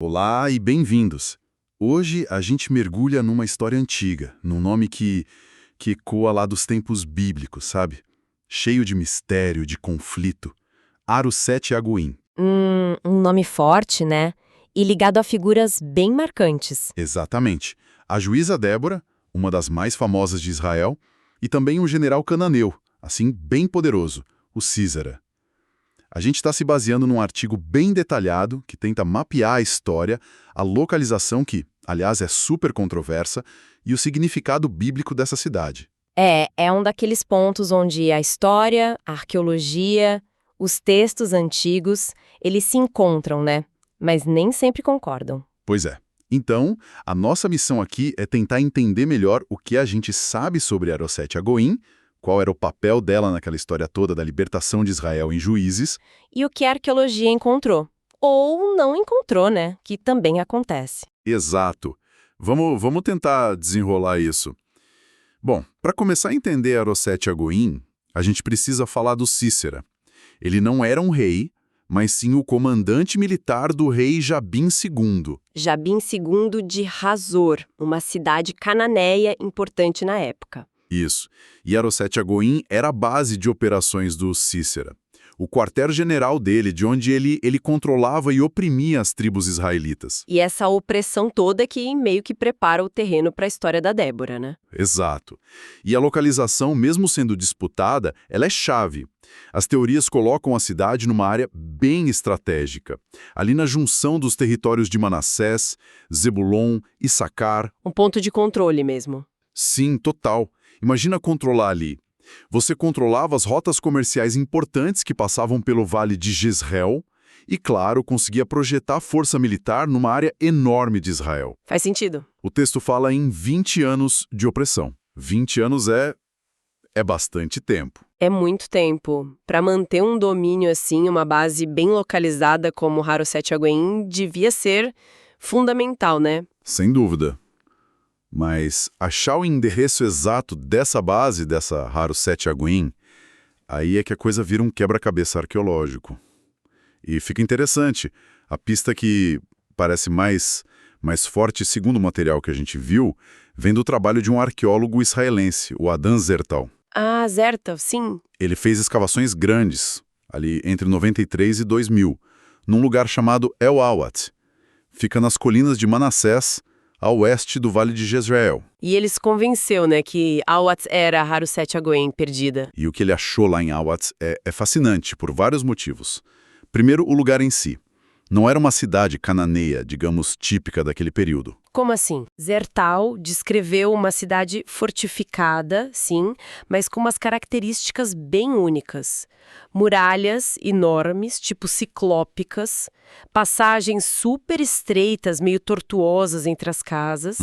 Olá e bem-vindos! Hoje a gente mergulha numa história antiga, num nome que ecoa lá dos tempos bíblicos, sabe? Cheio de mistério, de conflito. Aruset-Aguim. Um nome forte, né? E ligado a figuras bem marcantes. Exatamente. A juíza Débora, uma das mais famosas de Israel, e também um general cananeu, assim bem poderoso, o Sísera. A gente está se baseando num artigo bem detalhado que tenta mapear a história, a localização que, aliás, é super controversa, e o significado bíblico dessa cidade. É um daqueles pontos onde a história, a arqueologia, os textos antigos, eles se encontram, né? Mas nem sempre concordam. Pois é. Então, a nossa missão aqui é tentar entender melhor o que a gente sabe sobre Aroset-Agoim, qual era o papel dela naquela história toda da libertação de Israel em Juízes. E o que a arqueologia encontrou. Ou não encontrou, né? Que também acontece. Exato. Vamos tentar desenrolar isso. Bom, para começar a entender Aroset-Agoim, a gente precisa falar do Sísera. Ele não era um rei, mas sim o comandante militar do rei Jabim II. Jabim II de Hazor, uma cidade cananeia importante na época. Isso. E Aroset-Agoim era a base de operações do Sísera. O quartel-general dele, de onde ele controlava e oprimia as tribos israelitas. E essa opressão toda que meio que prepara o terreno para a história da Débora, né? Exato. E a localização, mesmo sendo disputada, ela é chave. As teorias colocam a cidade numa área bem estratégica, ali na junção dos territórios de Manassés, Zebulon, Issacar. Um ponto de controle mesmo. Sim, total. Imagina controlar ali. Você controlava as rotas comerciais importantes que passavam pelo Vale de Jezreel e, claro, conseguia projetar força militar numa área enorme de Israel. Faz sentido. O texto fala em 20 anos de opressão. 20 anos é bastante tempo. É muito tempo. Para manter um domínio assim, uma base bem localizada como Haroset-Agoim devia ser fundamental, né? Sem dúvida. Mas achar o endereço exato dessa base, dessa Haroset-Agoim, aí é que a coisa vira um quebra-cabeça arqueológico. E fica interessante, a pista que parece mais forte, segundo o material que a gente viu, vem do trabalho de um arqueólogo israelense, o Adam Zertal. Ah, Zertal, sim. Ele fez escavações grandes, ali entre 93 e 2000, num lugar chamado El Awat. Fica nas colinas de Manassés, a oeste do Vale de Jezreel. E ele se convenceu, né, que Awat era Haroset-Agoim perdida. E o que ele achou lá em Awat é fascinante, por vários motivos. Primeiro, o lugar em si. Não era uma cidade cananeia, digamos, típica daquele período. Como assim? Zertal descreveu uma cidade fortificada, sim, mas com umas características bem únicas. Muralhas enormes, tipo ciclópicas, passagens super estreitas, meio tortuosas entre as casas,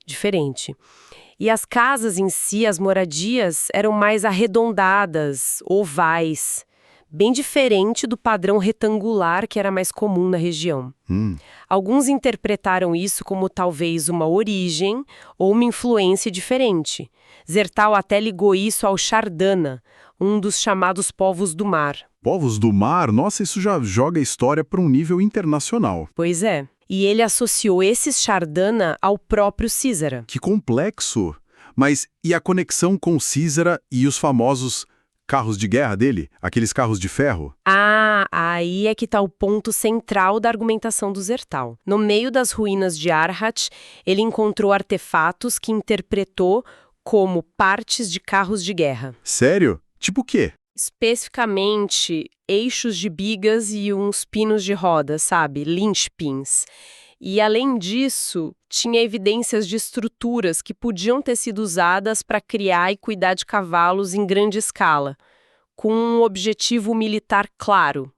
diferente. E as casas em si, as moradias, eram mais arredondadas, ovais, bem diferente do padrão retangular que era mais comum na região. Alguns interpretaram isso como talvez uma origem ou uma influência diferente. Zertal até ligou isso ao Chardana, um dos chamados povos do mar. Povos do mar? Nossa, isso já joga a história para um nível internacional. Pois é. E ele associou esses Chardana ao próprio Sísera. Que complexo! Mas e a conexão com Sísera e os famosos carros de guerra dele? Aqueles carros de ferro? Ah, aí é que está o ponto central da argumentação do Zertal. No meio das ruínas de Arhat, ele encontrou artefatos que interpretou como partes de carros de guerra. Sério? Tipo o quê? Especificamente, eixos de bigas e uns pinos de roda, sabe? Linchpins. E, além disso, tinha evidências de estruturas que podiam ter sido usadas para criar e cuidar de cavalos em grande escala, com um objetivo militar claro.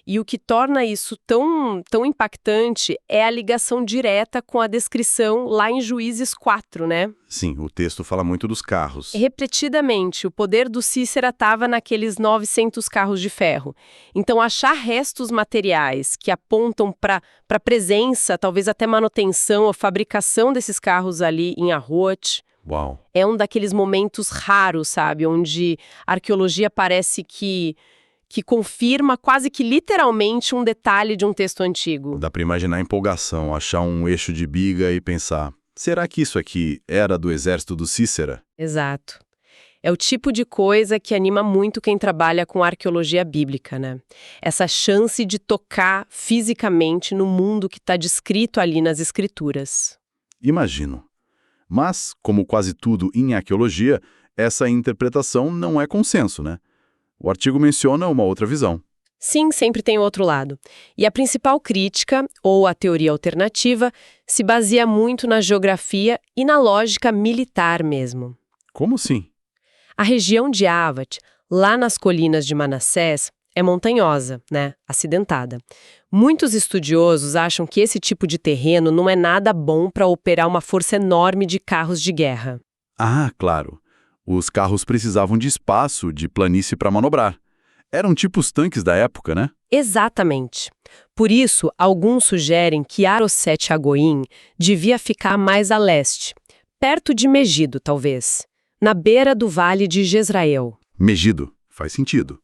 E o que torna isso tão impactante é a ligação direta com a descrição lá em Juízes 4, né? Sim, o texto fala muito dos carros. Repetidamente, o poder do Sísera estava naqueles 900 carros de ferro. Então, achar restos materiais que apontam para a presença, talvez até manutenção ou fabricação desses carros ali em Arrote, Uau! é um daqueles momentos raros, sabe? Onde a arqueologia parece que que confirma quase que literalmente um detalhe de um texto antigo. Dá para imaginar a empolgação, achar um eixo de biga e pensar, será que isso aqui era do exército do Cícera? Exato. É o tipo de coisa que anima muito quem trabalha com arqueologia bíblica, né? Essa chance de tocar fisicamente no mundo que está descrito ali nas escrituras. Imagino. Mas, como quase tudo em arqueologia, essa interpretação não é consenso, né? O artigo menciona uma outra visão. Sim, sempre tem outro lado. E a principal crítica, ou a teoria alternativa, se baseia muito na geografia e na lógica militar mesmo. Como assim? A região de Avat, lá nas colinas de Manassés, é montanhosa, né? Acidentada. Muitos estudiosos acham que esse tipo de terreno não é nada bom para operar uma força enorme de carros de guerra. Ah, claro. Os carros precisavam de espaço, de planície para manobrar. Eram tipo os tanques da época, né? Exatamente. Por isso, alguns sugerem que Aroset-Agoim devia ficar mais a leste, perto de Megido, talvez, na beira do Vale de Jezrael. Megido, faz sentido.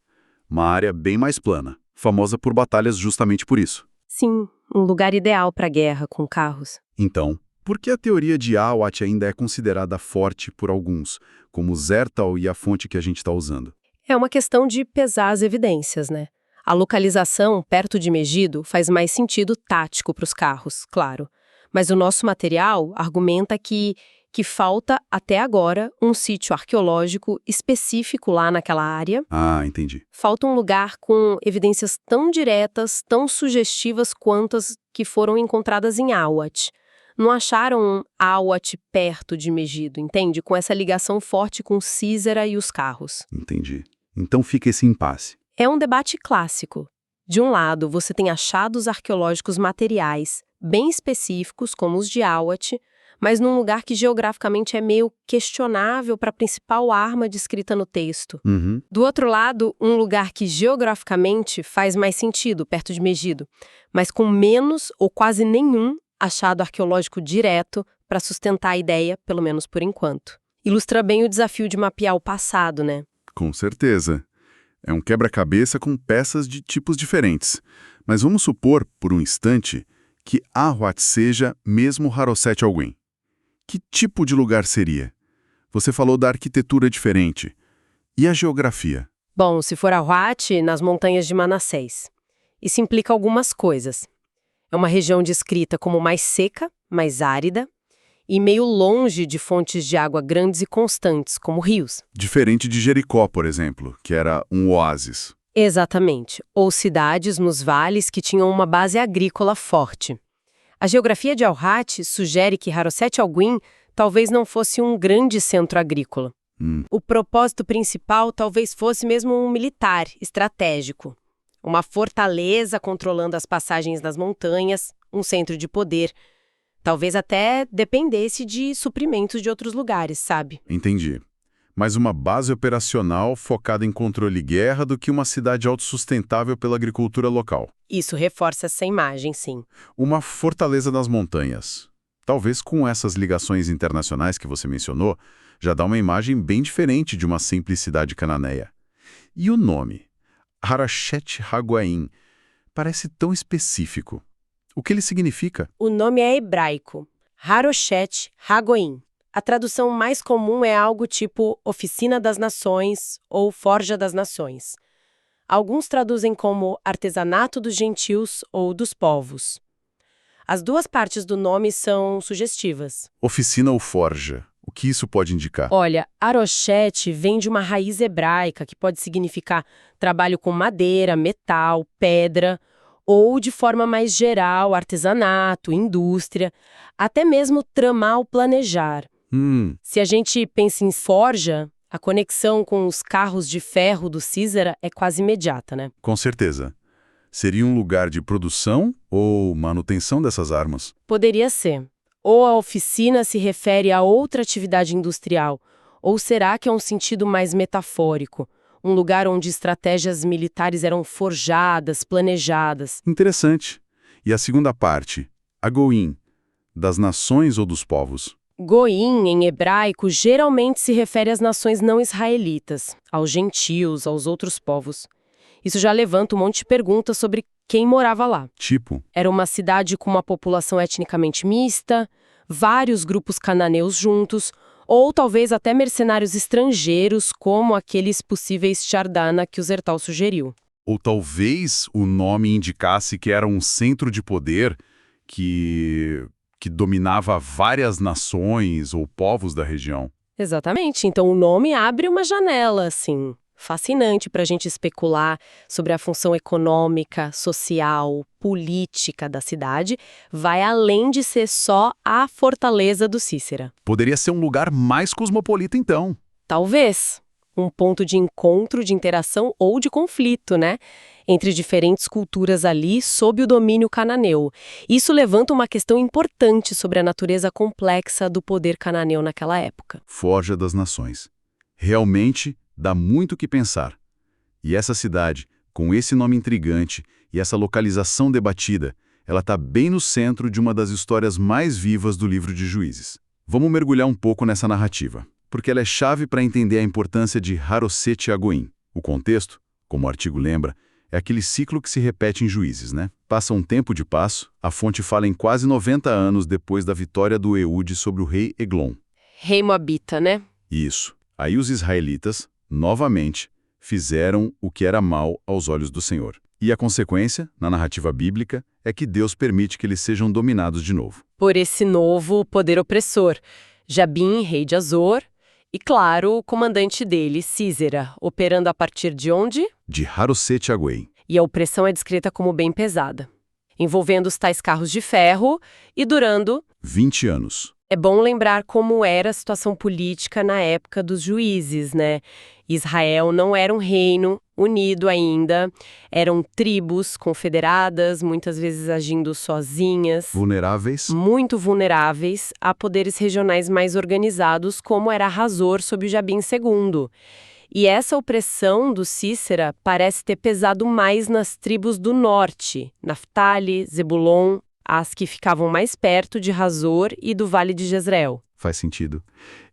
Uma área bem mais plana, famosa por batalhas justamente por isso. Sim, um lugar ideal para guerra com carros. Então, por que a teoria de Awat ainda é considerada forte por alguns, como Zertal e a fonte que a gente está usando? É uma questão de pesar as evidências, né? A localização perto de Megido faz mais sentido tático para os carros, claro. Mas o nosso material argumenta que falta, até agora, um sítio arqueológico específico lá naquela área. Ah, entendi. Falta um lugar com evidências tão diretas, tão sugestivas quanto as que foram encontradas em Awat. Não acharam um Awat perto de Megido, entende? Com essa ligação forte com Císera e os carros. Entendi. Então fica esse impasse. É um debate clássico. De um lado, você tem achados arqueológicos materiais, bem específicos, como os de Awat, mas num lugar que geograficamente é meio questionável para a principal arma descrita no texto. Uhum. Do outro lado, um lugar que geograficamente faz mais sentido, perto de Megido, mas com menos ou quase nenhum achado arqueológico direto para sustentar a ideia, pelo menos por enquanto. Ilustra bem o desafio de mapear o passado, né? Com certeza. É um quebra-cabeça com peças de tipos diferentes. Mas vamos supor, por um instante, que Awat seja mesmo Haroset-Agoim. Que tipo de lugar seria? Você falou da arquitetura diferente. E a geografia? Bom, se for Awat, nas montanhas de Manassés. Isso implica algumas coisas. É uma região descrita como mais seca, mais árida, e meio longe de fontes de água grandes e constantes, como rios. Diferente de Jericó, por exemplo, que era um oásis. Exatamente. Ou cidades nos vales que tinham uma base agrícola forte. A geografia de Awat sugere que Haroset-Agoim talvez não fosse um grande centro agrícola. O propósito principal talvez fosse mesmo um militar, estratégico. Uma fortaleza controlando as passagens das montanhas, um centro de poder. Talvez até dependesse de suprimentos de outros lugares, sabe? Entendi. Mais uma base operacional focada em controle e guerra do que uma cidade autossustentável pela agricultura local. Isso reforça essa imagem, sim. Uma fortaleza nas montanhas. Talvez com essas ligações internacionais que você mencionou, já dá uma imagem bem diferente de uma simples cidade cananeia. E o nome? Haroset-Agoim. Parece tão específico. O que ele significa? O nome é hebraico, Haroset-Agoim. A tradução mais comum é algo tipo Oficina das Nações ou Forja das Nações. Alguns traduzem como Artesanato dos Gentios ou dos Povos. As duas partes do nome são sugestivas. Oficina ou forja. O que isso pode indicar? Olha, Aroshet vem de uma raiz hebraica que pode significar trabalho com madeira, metal, pedra, ou de forma mais geral, artesanato, indústria, até mesmo tramar ou planejar. Se a gente pensa em forja, a conexão com os carros de ferro do Císera é quase imediata, né? Com certeza. Seria um lugar de produção ou manutenção dessas armas? Poderia ser. Ou a oficina se refere a outra atividade industrial, ou será que é um sentido mais metafórico? Um lugar onde estratégias militares eram forjadas, planejadas. Interessante. E a segunda parte, Agoim, das nações ou dos povos? Goim, em hebraico, geralmente se refere às nações não israelitas, aos gentios, aos outros povos. Isso já levanta um monte de perguntas sobre quem morava lá. Tipo, Era uma cidade com uma população etnicamente mista, vários grupos cananeus juntos, ou talvez até mercenários estrangeiros, como aqueles possíveis Chardana que o Zertal sugeriu. ou talvez o nome indicasse que era um centro de poder que dominava várias nações ou povos da região. Exatamente. Então o nome abre uma janela, assim, fascinante para a gente especular sobre a função econômica, social, política da cidade, vai além de ser só a fortaleza do Cícera. Poderia ser um lugar mais cosmopolita, então. Talvez um ponto de encontro, de interação ou de conflito, né? Entre diferentes culturas ali sob o domínio cananeu. Isso levanta uma questão importante sobre a natureza complexa do poder cananeu naquela época. Forja das Nações. Realmente dá muito o que pensar. E essa cidade, com esse nome intrigante e essa localização debatida, ela está bem no centro de uma das histórias mais vivas do livro de Juízes. Vamos mergulhar um pouco nessa narrativa, porque ela é chave para entender a importância de Haroset Hagoyim. O contexto, como o artigo lembra, é aquele ciclo que se repete em Juízes, né? Passa um tempo de passo, a fonte fala em quase 90 anos depois da vitória do Eude sobre o rei Eglon. Rei Moabita, né? Isso. Aí os israelitas, novamente, fizeram o que era mal aos olhos do Senhor. E a consequência, na narrativa bíblica, é que Deus permite que eles sejam dominados de novo. Por esse novo poder opressor. Jabim, rei de Azor, e, claro, o comandante dele, Císera, operando a partir de onde? De Haroset Hagoyim. E a opressão é descrita como bem pesada, envolvendo os tais carros de ferro e durando... 20 anos. É bom lembrar como era a situação política na época dos juízes, né? Israel não era um reino unido ainda, eram tribos confederadas, muitas vezes agindo sozinhas, Vulneráveis. muito vulneráveis a poderes regionais mais organizados, como era Hazor sob o Jabim II. E essa opressão do Cícera parece ter pesado mais nas tribos do norte, Naftali, Zebulon, as que ficavam mais perto de Hazor e do Vale de Jezreel. Faz sentido.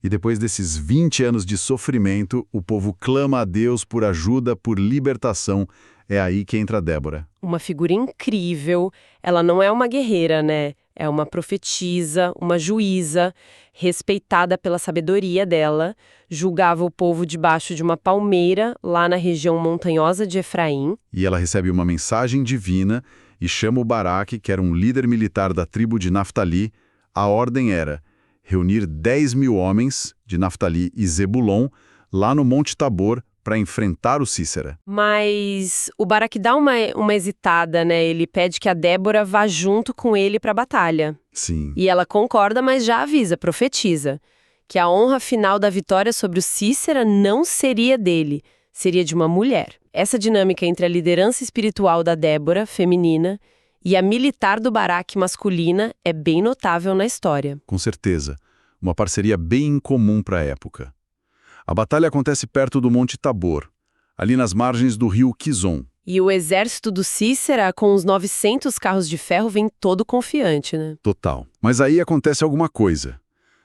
E depois desses 20 anos de sofrimento, o povo clama a Deus por ajuda, por libertação. É aí que entra Débora. Uma figura incrível. Ela não é uma guerreira, né? É uma profetisa, uma juíza, respeitada pela sabedoria dela, julgava o povo debaixo de uma palmeira, lá na região montanhosa de Efraim. E ela recebe uma mensagem divina e chama o Baraque, que era um líder militar da tribo de Naftali. A ordem era reunir 10.000 homens de Naftali e Zebulon lá no Monte Tabor para enfrentar o Cícera. Mas o Baraque dá uma hesitada, né? Ele pede que a Débora vá junto com ele para a batalha. Sim. E ela concorda, mas já avisa, profetiza, que a honra final da vitória sobre o Cícera não seria dele, seria de uma mulher. Essa dinâmica entre a liderança espiritual da Débora, feminina, e a militar do Baraque, masculina, é bem notável na história. Com certeza. Uma parceria bem incomum para a época. A batalha acontece perto do Monte Tabor, ali nas margens do rio Quizon. E o exército do Cícera, com os 900 carros de ferro, vem todo confiante, né? Total. Mas aí acontece alguma coisa.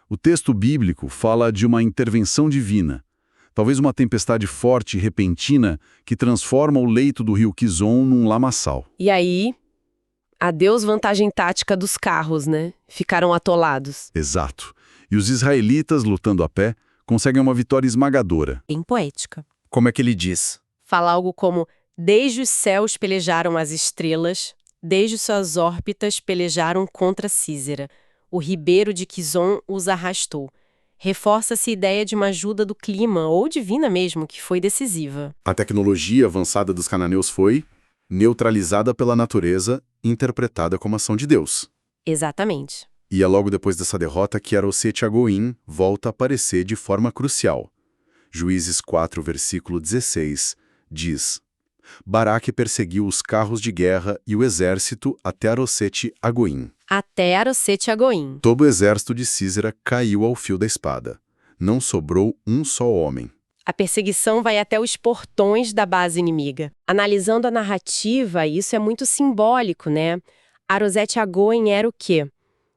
O texto bíblico fala de uma intervenção divina. Talvez uma tempestade forte e repentina que transforma o leito do rio Quizon num lamaçal. E aí, adeus vantagem tática dos carros, né? Ficaram atolados. Exato. E os israelitas, lutando a pé, conseguem uma vitória esmagadora. Bem poética. Como é que ele diz? Fala algo como: desde os céus pelejaram as estrelas, desde suas órbitas pelejaram contra Císera. O ribeiro de Quizon os arrastou. Reforça-se a ideia de uma ajuda do clima, ou divina mesmo, que foi decisiva. A tecnologia avançada dos cananeus foi neutralizada pela natureza, interpretada como ação de Deus. Exatamente. E é logo depois dessa derrota que Haroset Hagoyim volta a aparecer de forma crucial. Juízes 4, versículo 16, diz: Baraque perseguiu os carros de guerra e o exército até Haroset Hagoyim. Até Haroset Hagoyim. Todo o exército de Císera caiu ao fio da espada. Não sobrou um só homem. A perseguição vai até os portões da base inimiga. Analisando a narrativa, isso é muito simbólico, né? Haroset Hagoyim era o quê?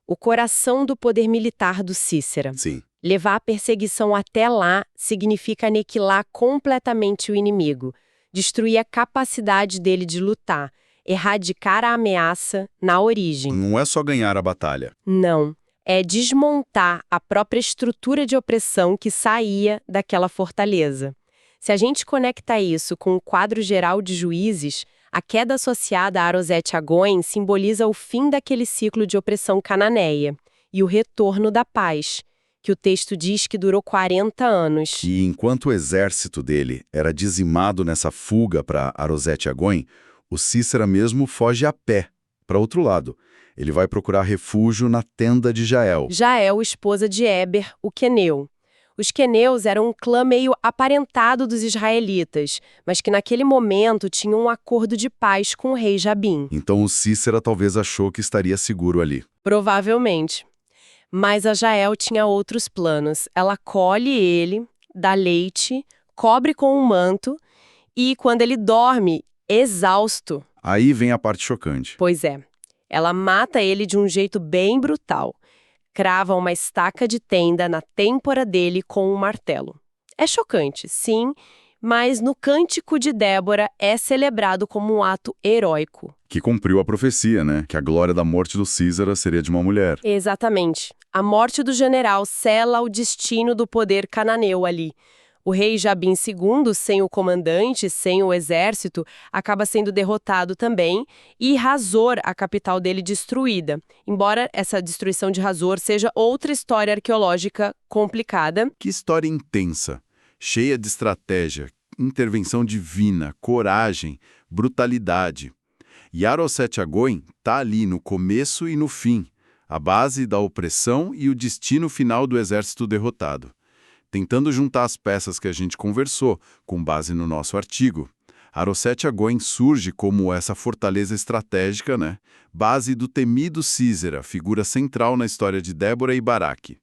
O coração do poder militar do Cícera. Sim. Levar a perseguição até lá significa aniquilar completamente o inimigo. destruir a capacidade dele de lutar, erradicar a ameaça na origem. Não é só ganhar a batalha. Não, é desmontar a própria estrutura de opressão que saía daquela fortaleza. Se a gente conecta isso com o quadro geral de Juízes, a queda associada a Aroset-Agóin simboliza o fim daquele ciclo de opressão cananeia e o retorno da paz, que o texto diz que durou 40 anos. E enquanto o exército dele era dizimado nessa fuga para Aroset-Agóin, o Cícera mesmo foge a pé para outro lado. Ele vai procurar refúgio na tenda de Jael. Jael, esposa de Éber, o queneu. Os queneus eram um clã meio aparentado dos israelitas, mas que naquele momento tinham um acordo de paz com o rei Jabim. Então o Cícera talvez achou que estaria seguro ali. Provavelmente. Mas a Jael tinha outros planos. Ela colhe ele, dá leite, cobre com um manto e, quando ele dorme, exausto. Aí vem a parte chocante. Pois é, ela mata ele de um jeito bem brutal. Crava uma estaca de tenda na têmpora dele com um martelo. É chocante, sim, mas no Cântico de Débora é celebrado como um ato heróico. Que cumpriu a profecia, né? Que a glória da morte do Císara seria de uma mulher. Exatamente. A morte do general sela o destino do poder cananeu ali. O rei Jabim II, sem o comandante, sem o exército, acaba sendo derrotado também e Hazor, a capital dele, destruída. Embora essa destruição de Hazor seja outra história arqueológica complicada. Que história intensa, cheia de estratégia, intervenção divina, coragem, brutalidade. E Aroset-Agóin está ali no começo e no fim, a base da opressão e o destino final do exército derrotado. Tentando juntar as peças que a gente conversou, com base no nosso artigo, Aroset-Agóin surge como essa fortaleza estratégica, né? Base do temido Císera, figura central na história de Débora e Baraque.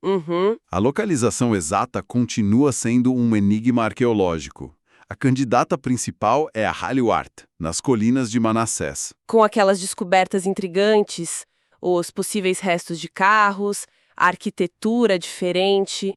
A localização exata continua sendo um enigma arqueológico. A candidata principal é a Haliwart, nas colinas de Manassés. Com aquelas descobertas intrigantes, os possíveis restos de carros, a arquitetura diferente,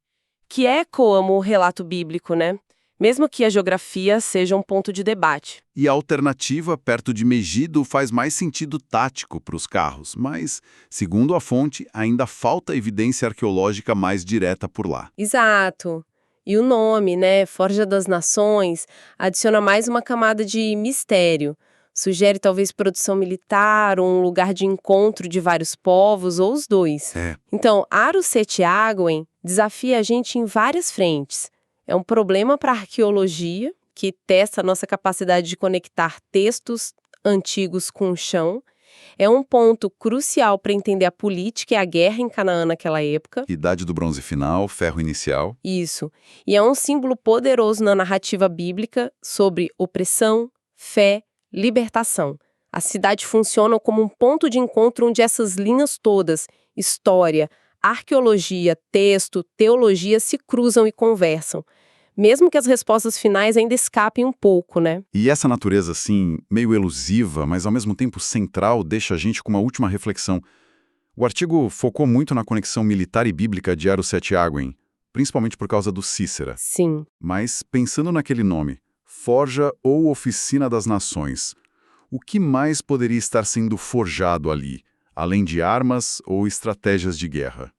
que ecoam o relato bíblico, né? Mesmo que a geografia seja um ponto de debate. E a alternativa perto de Megido faz mais sentido tático para os carros, mas, segundo a fonte, ainda falta evidência arqueológica mais direta por lá. Exato. E o nome, né, Forja das Nações, adiciona mais uma camada de mistério. Sugere talvez produção militar ou um lugar de encontro de vários povos, ou os dois. Então, Aroset-Agóin desafia a gente em várias frentes. É um problema para a arqueologia, que testa a nossa capacidade de conectar textos antigos com o chão. É um ponto crucial para entender a política e a guerra em Canaã naquela época. Idade do Bronze Final, Ferro Inicial. Isso. E é um símbolo poderoso na narrativa bíblica sobre opressão, fé, libertação. A cidade funciona como um ponto de encontro onde essas linhas todas, história, arqueologia, texto, teologia, se cruzam e conversam. Mesmo que as respostas finais ainda escapem um pouco, né? E essa natureza, assim, meio elusiva, mas ao mesmo tempo central, deixa a gente com uma última reflexão. O artigo focou muito na conexão militar e bíblica de Aroset-Agóin, principalmente por causa do Cícera. Sim. Mas, pensando naquele nome, Forja ou Oficina das Nações, o que mais poderia estar sendo forjado ali, além de armas ou estratégias de guerra?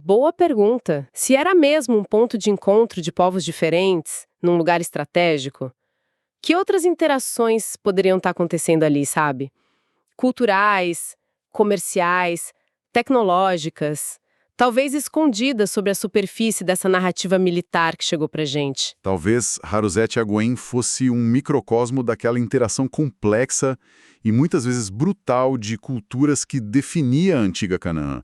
Boa pergunta. Se era mesmo um ponto de encontro de povos diferentes, num lugar estratégico, que outras interações poderiam estar acontecendo ali, sabe? Culturais, comerciais, tecnológicas, talvez escondidas sobre a superfície dessa narrativa militar que chegou pra gente. Talvez Aroset-Agóin fosse um microcosmo daquela interação complexa e muitas vezes brutal de culturas que definia a antiga Canaã.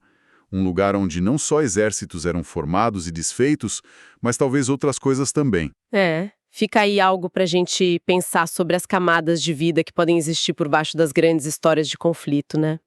Um lugar onde não só exércitos eram formados e desfeitos, mas talvez outras coisas também. Fica aí algo pra gente pensar sobre as camadas de vida que podem existir por baixo das grandes histórias de conflito, né?